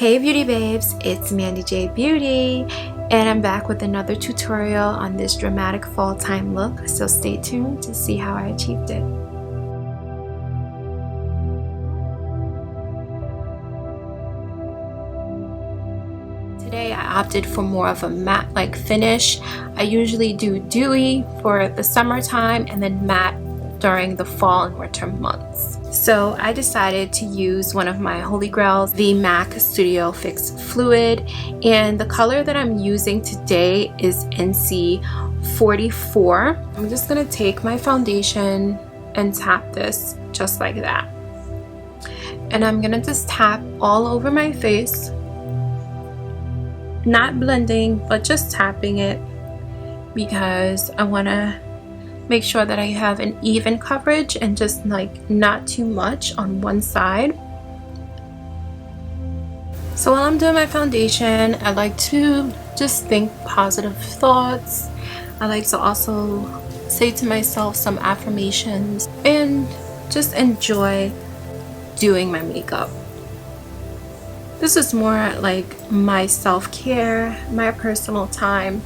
Hey beauty babes, it's Mandy J Beauty, and I'm back with another tutorial on this dramatic fall time look, so stay tuned to see how I achieved it. Today I opted for more of a matte-like finish. I usually do dewy for the summertime and then matte during the fall and winter months. So I decided to use one of my holy grails, the MAC Studio Fix Fluid, and the color that I'm using today is NC44. I'm just gonna take my foundation and tap this just like that. And I'm gonna just tap all over my face, not blending, but just tapping it because I wanna make sure that I have an even coverage and just like not too much on one side. So while I'm doing my foundation, I like to just think positive thoughts. I like to also say to myself some affirmations and just enjoy doing my makeup. This is more like my self-care, my personal time,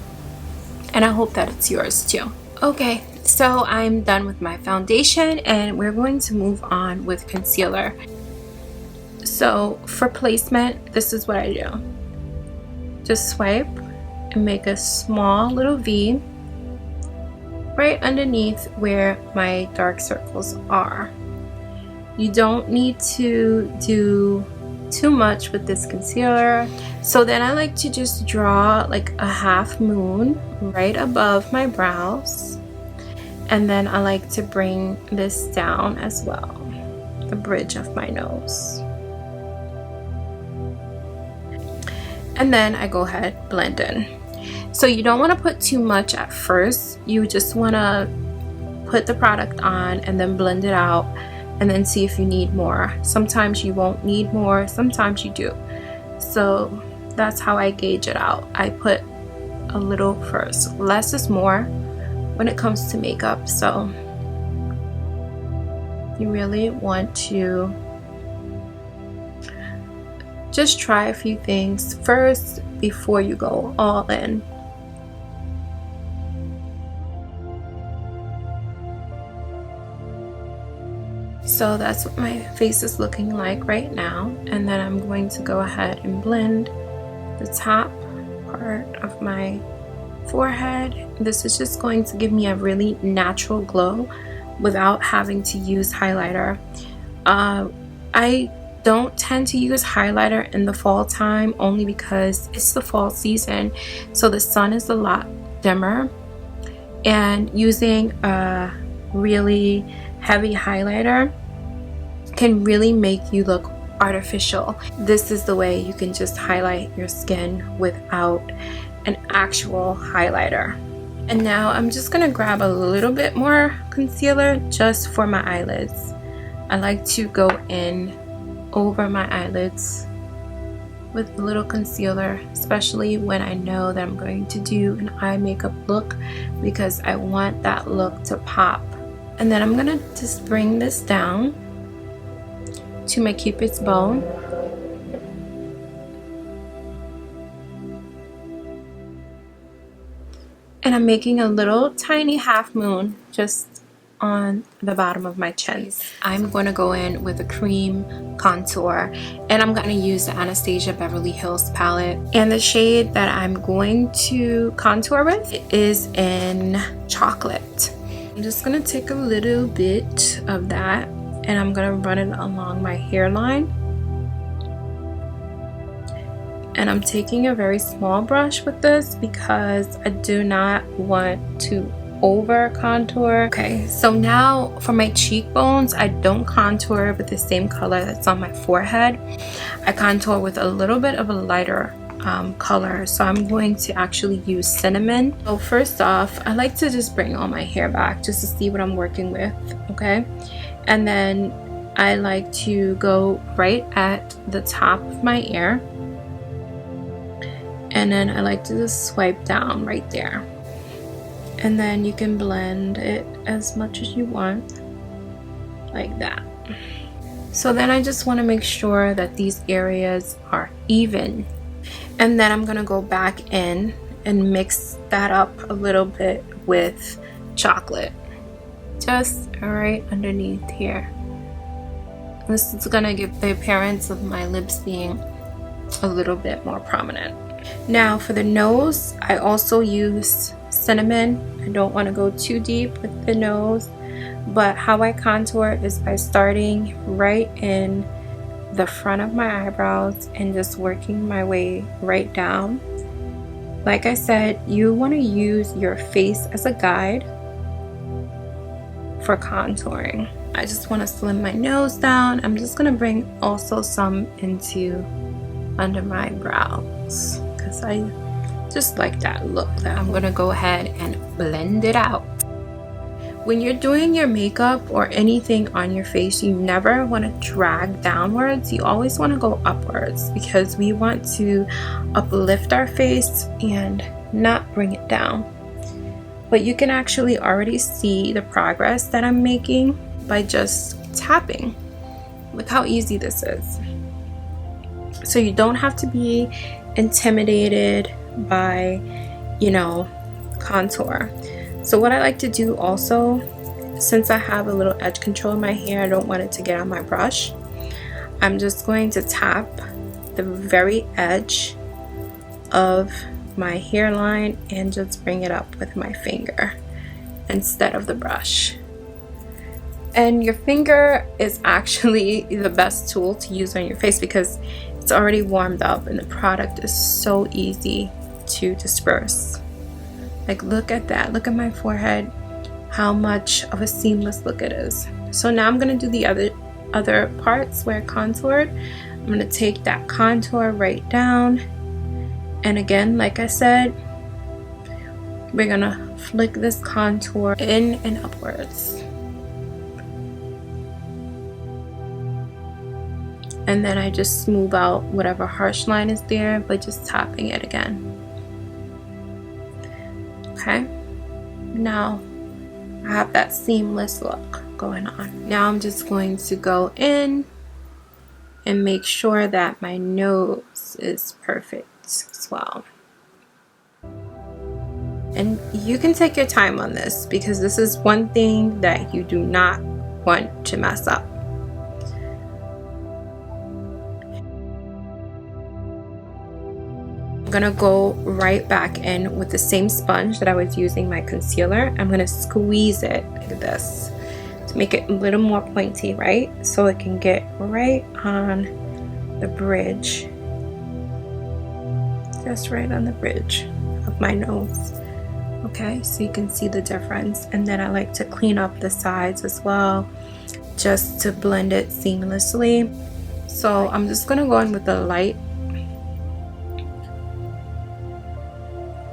and I hope that it's yours too. Okay, so I'm done with my foundation and we're going to move on with concealer. So for placement, this is what I do. Just swipe and make a small little V right underneath where my dark circles are. You don't need to do too much with this concealer. So then I like to just draw like a half moon right above my brows. And then I like to bring this down as well, the bridge of my nose. And then I go ahead, blend in. So you don't want to put too much at first. You just want to put the product on and then blend it out and then see if you need more. Sometimes you won't need more, sometimes you do. So that's how I gauge it out. I put a little first. Less is more when it comes to makeup, so you really want to just try a few things first before you go all in. So that's what my face is looking like right now, and then I'm going to go ahead and blend the top part of my forehead. This is just going to give me a really natural glow without having to use highlighter. I don't tend to use highlighter in the fall time only because it's the fall season, so the sun is a lot dimmer, and using a really heavy highlighter can really make you look artificial. This is the way you can just highlight your skin without an actual highlighter. And now I'm just gonna grab a little bit more concealer just for my eyelids. I like to go in over my eyelids with a little concealer, especially when I know that I'm going to do an eye makeup look, because I want that look to pop. And then I'm gonna just bring this down to my cupid's bow. And I'm making a little tiny half moon just on the bottom of my chin. I'm going to go in with a cream contour, and I'm going to use the Anastasia Beverly Hills palette. And the shade that I'm going to contour with is in Chocolate. I'm just going to take a little bit of that and I'm going to run it along my hairline. And I'm taking a very small brush with this because I do not want to over contour. Okay, so now for my cheekbones, I don't contour with the same color that's on my forehead. I contour with a little bit of a lighter color, so I'm going to actually use cinnamon. So first off, I like to just bring all my hair back just to see what I'm working with, okay? And then I like to go right at the top of my ear, and then I like to just swipe down right there, and then you can blend it as much as you want like that. So then I just want to make sure that these areas are even. And then I'm going to go back in and mix that up a little bit with chocolate. Just right underneath here. This is going to give the appearance of my lips being a little bit more prominent. Now for the nose, I also use cinnamon. I don't want to go too deep with the nose, but how I contour is by starting right in the front of my eyebrows and just working my way right down. Like I said, you want to use your face as a guide for contouring. I just want to slim my nose down. I'm just going to bring also some into under my brows because I just like that look. I'm going to go ahead and blend it out. When you're doing your makeup or anything on your face, you never want to drag downwards. You always want to go upwards because we want to uplift our face and not bring it down. But you can actually already see the progress that I'm making by just tapping. Look how easy this is. So you don't have to be intimidated by, you know, contour. So what I like to do also, since I have a little edge control in my hair, I don't want it to get on my brush. I'm just going to tap the very edge of my hairline and just bring it up with my finger instead of the brush. And your finger is actually the best tool to use on your face because it's already warmed up and the product is so easy to disperse. Like, look at that. Look at my forehead, how much of a seamless look it is. So now I'm going to do the other parts where I contoured. I'm going to take that contour right down. And again, like I said, we're going to flick this contour in and upwards. And then I just smooth out whatever harsh line is there by just tapping it again. Okay, now I have that seamless look going on. Now I'm just going to go in and make sure that my nose is perfect as well. And you can take your time on this because this is one thing that you do not want to mess up. I'm gonna go right back in with the same sponge that I was using my concealer. I'm gonna squeeze it like this to make it a little more pointy, right? So it can get right on the bridge, just right on the bridge of my nose. Okay, so you can see the difference. And then I like to clean up the sides as well, just to blend it seamlessly. So I'm just gonna go in with a light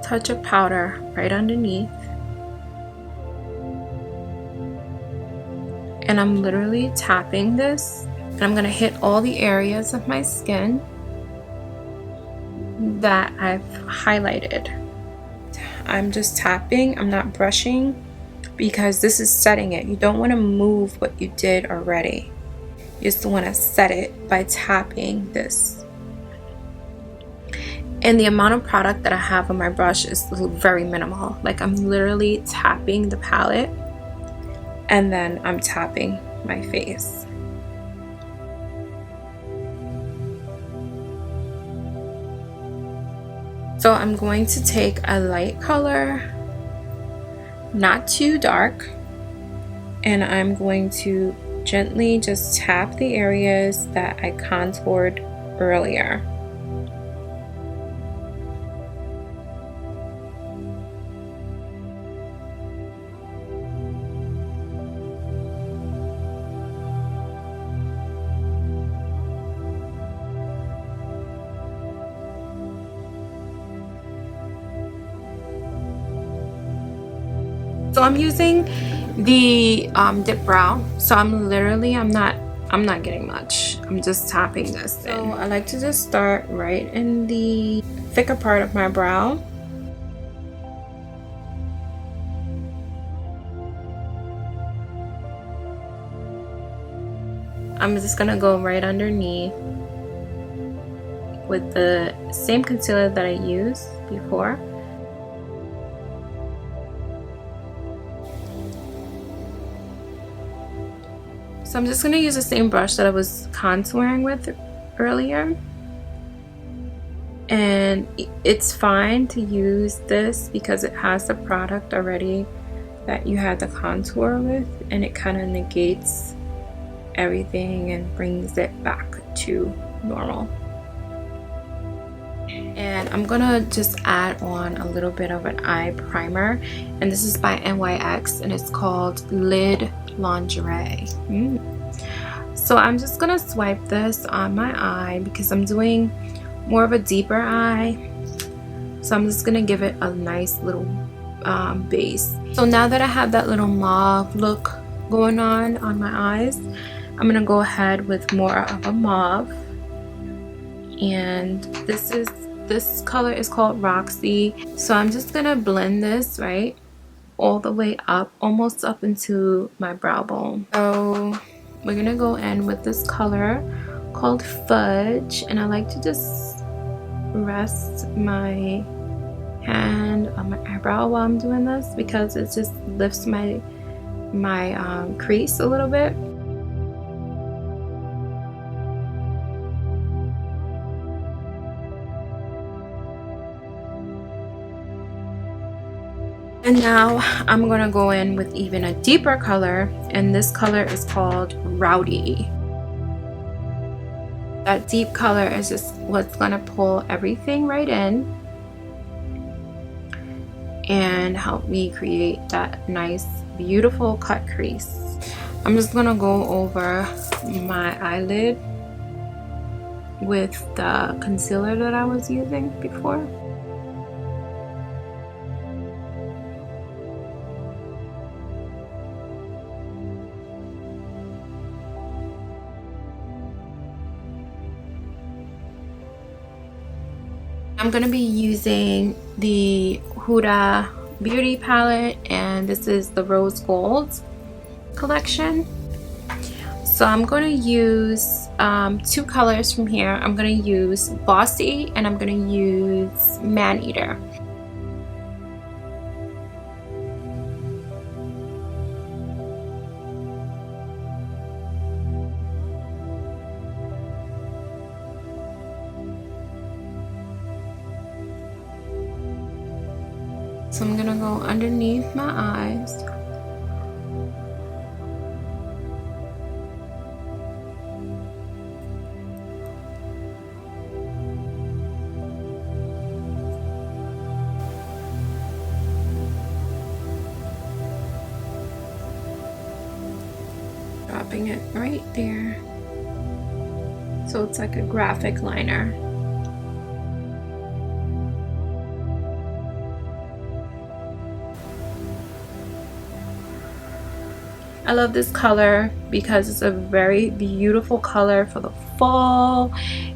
touch of powder right underneath, and I'm literally tapping this, and I'm gonna hit all the areas of my skin that I've highlighted. I'm just tapping, I'm not brushing, because this is setting it. You don't want to move what you did already. You just want to set it by tapping this. And the amount of product that I have on my brush is very minimal. Like, I'm literally tapping the palette and then I'm tapping my face. So I'm going to take a light color, not too dark, and I'm going to gently just tap the areas that I contoured earlier. So I'm using the Dipbrow. So I'm not getting much. I'm just tapping this in. So I like to just start right in the thicker part of my brow. I'm just gonna go right underneath with the same concealer that I used before. So I'm just gonna use the same brush that I was contouring with earlier. And it's fine to use this because it has the product already that you had the contour with, and it kind of negates everything and brings it back to normal. And I'm gonna just add on a little bit of an eye primer, and this is by NYX and it's called Lid Lingerie. So I'm just gonna swipe this on my eye because I'm doing more of a deeper eye, so I'm just gonna give it a nice little base. So now that I have that little mauve look going on my eyes, I'm gonna go ahead with more of a mauve, and this color is called Roxy. So I'm just gonna blend this right all the way up, almost up into my brow bone. So we're gonna go in with this color called Fudge, and I like to just rest my hand on my eyebrow while I'm doing this because it just lifts my crease a little bit. And now I'm gonna go in with even a deeper color, and this color is called Rowdy. That deep color is just what's gonna pull everything right in and help me create that nice beautiful cut crease. I'm just gonna go over my eyelid with the concealer that I was using before. I'm going to be using the Huda Beauty palette, and this is the Rose Gold collection. So I'm going to use two colors from here. I'm going to use Bossy and I'm going to use Maneater. So I'm gonna go underneath my eyes. Dropping it right there. So it's like a graphic liner. I love this color because it's a very beautiful color for the fall.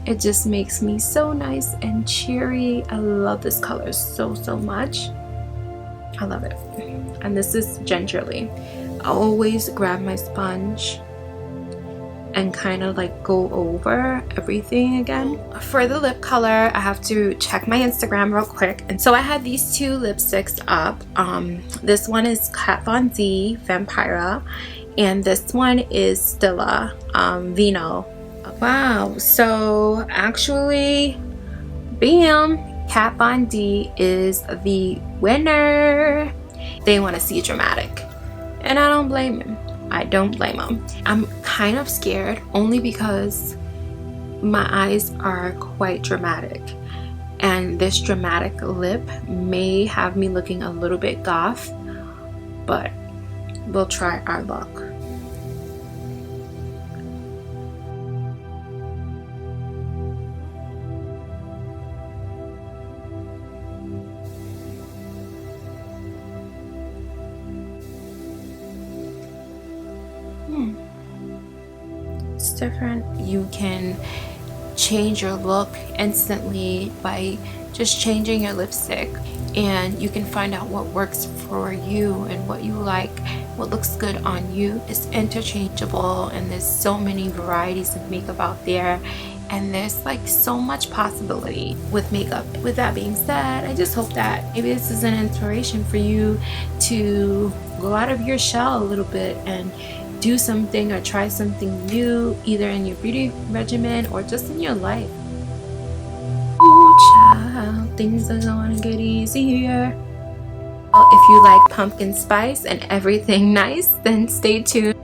It just makes me so nice and cheery. I love this color so much. I love it. And this is Gingerly. I always grab my sponge and kind of like go over everything again. For the lip color, I have to check my Instagram real quick. And so I had these two lipsticks up. This one is Kat Von D Vampira, and this one is Stila Vino. Wow, so actually, bam, Kat Von D is the winner. They want to see dramatic, and I don't blame him. I don't blame them. I'm kind of scared only because my eyes are quite dramatic, and this dramatic lip may have me looking a little bit goth, but we'll try our luck. It's different. You can change your look instantly by just changing your lipstick, and you can find out what works for you and what you like. What looks good on you is interchangeable, and there's so many varieties of makeup out there, and there's like so much possibility with makeup. With that being said, I just hope that maybe this is an inspiration for you to go out of your shell a little bit and do something or try something new, either in your beauty regimen or just in your life. Ooh, child, things are gonna get easier. Well, if you like pumpkin spice and everything nice, then stay tuned.